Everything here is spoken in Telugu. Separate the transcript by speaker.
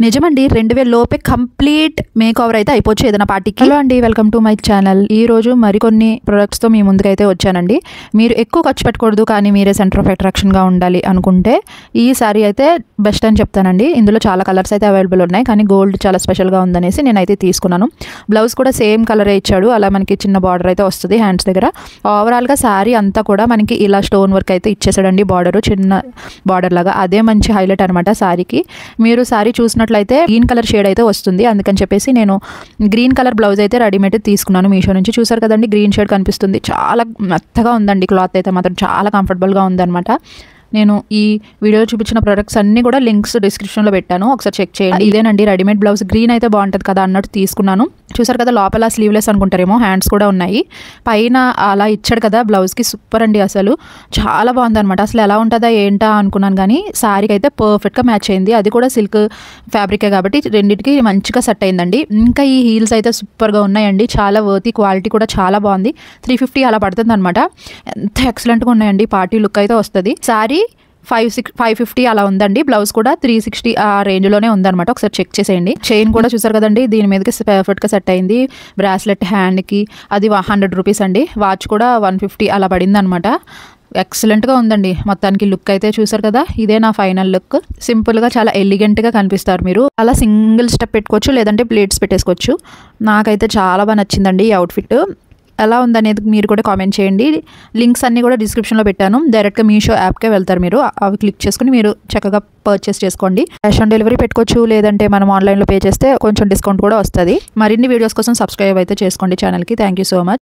Speaker 1: నిజమండి. 2000 లోపే కంప్లీట్ మేకోవర్ అయితే అయిపోవచ్చు ఏదైనా పార్టీకి. హలో అండి, వెల్కమ్ టు మై ఛానల్. ఈరోజు మరికొన్ని ప్రొడక్ట్స్తో మీ ముందుకైతే వచ్చానండి. మీరు ఎక్కువ ఖర్చు పెట్టకూడదు, కానీ మీరే సెంటర్ ఆఫ్ అట్రాక్షన్గా ఉండాలి అనుకుంటే ఈ సారీ అయితే బెస్ట్ అని చెప్తానండి. ఇందులో చాలా కలర్స్ అయితే అవైలబుల్ ఉన్నాయి, కానీ గోల్డ్ చాలా స్పెషల్గా ఉందనేసి నేనైతే తీసుకున్నాను. బ్లౌజ్ కూడా సేమ్ కలరే ఇచ్చాడు. అలా మనకి చిన్న బార్డర్ అయితే వస్తుంది హ్యాండ్స్ దగ్గర. ఓవరాల్గా శారీ అంతా కూడా మనకి ఇలా స్టోన్ వర్క్ అయితే ఇచ్చేసాడండి. బార్డరు చిన్న బార్డర్ లాగా, అదే మంచి హైలైట్ అనమాట శారీకి. మీరు శారీ చూసినట్లయితే గ్రీన్ కలర్ షేడ్ అయితే వస్తుంది. అందుకని చెప్పేసి నేను గ్రీన్ కలర్ బ్లౌజ్ అయితే రెడీమేడ్ తీసుకున్నాను మీషో నుంచి. చూసారు కదండి, గ్రీన్ షేడ్ కనిపిస్తుంది. చాలా మెత్తగా ఉందండి క్లాత్ అయితే మాత్రం, చాలా కంఫర్టబుల్గా ఉందన్నమాట. నేను ఈ వీడియోలో చూపించిన ప్రొడక్ట్స్ అన్నీ కూడా లింక్స్ డిస్క్రిప్షన్లో పెట్టాను, ఒకసారి చెక్ చేయండి. ఇదేనండి రెడీమేడ్ బ్లౌజ్, గ్రీన్ అయితే బాగుంటుంది కదా అన్నట్టు తీసుకున్నాను. చూసారు కదా, లోపల స్లీవ్లెస్ అనుకుంటారేమో, హ్యాండ్స్ కూడా ఉన్నాయి. పైన అలా ఇచ్చాడు కదా బ్లౌజ్కి, సూపర్ అండి. అసలు చాలా బాగుంది అనమాట. అసలు ఎలా ఉంటుందా ఏంటా అనుకున్నాను, కానీ శారీకి అయితే పర్ఫెక్ట్గా మ్యాచ్ అయింది. అది కూడా సిల్క్ ఫ్యాబ్రికే కాబట్టి రెండింటికి మంచిగా సెట్ అయిందండి. ఇంకా ఈ హీల్స్ అయితే సూపర్గా ఉన్నాయండి, చాలా వర్తీ. క్వాలిటీ కూడా చాలా బాగుంది. 350 అలా పడుతుంది అనమాట. ఎంత ఎక్సలెంట్గా ఉన్నాయండి. పార్టీ లుక్ అయితే వస్తుంది. శారీ 550 అలా ఉందండి. బ్లౌజ్ కూడా 360 ఆ రేంజ్లోనే ఉందన్నమాట. ఒకసారి చెక్ చేసేయండి. చైన్ కూడా చూసారు కదండి, దీని మీదకి పర్ఫెక్ట్గా సెట్ అయింది. బ్రాస్లెట్ హ్యాండ్కి అది 100 రూపీస్ అండి. వాచ్ కూడా 150 అలా పడింది అనమాట. ఎక్సలెంట్గా ఉందండి. మొత్తానికి లుక్ అయితే చూసారు కదా, ఇదే నా ఫైనల్ లుక్. సింపుల్గా చాలా ఎలిగెంట్గా కనిపిస్తారు మీరు. అలా సింగిల్ స్టెప్ పెట్టుకోవచ్చు, లేదంటే ప్లేట్స్ పెట్టేసుకోవచ్చు. నాకైతే చాలా బాగా నచ్చిందండి ఈ అవుట్ఫిట్. ఎలా ఉందనేది మీరు కూడా కామెంట్ చేయండి. లింక్స్ అన్నీ కూడా డిస్క్రిప్షన్లో పెట్టాను. డైరెక్ట్గా మీషో యాప్కే వెళ్తారు మీరు. అవి క్లిక్ చేసుకుని మీరు చక్కగా పర్చేస్ చేసుకోండి. క్యాష్ ఆన్ డెలివరీ పెట్టుకోవచ్చు, లేదంటే మనం ఆన్లైన్లో పే చేస్తే కొంచెం డిస్కౌంట్ కూడా వస్తుంది. మరిన్ని వీడియోస్ కోసం సబ్స్క్రైబ్ అయితే చేసుకోండి ఛానల్కి. Thank you so much.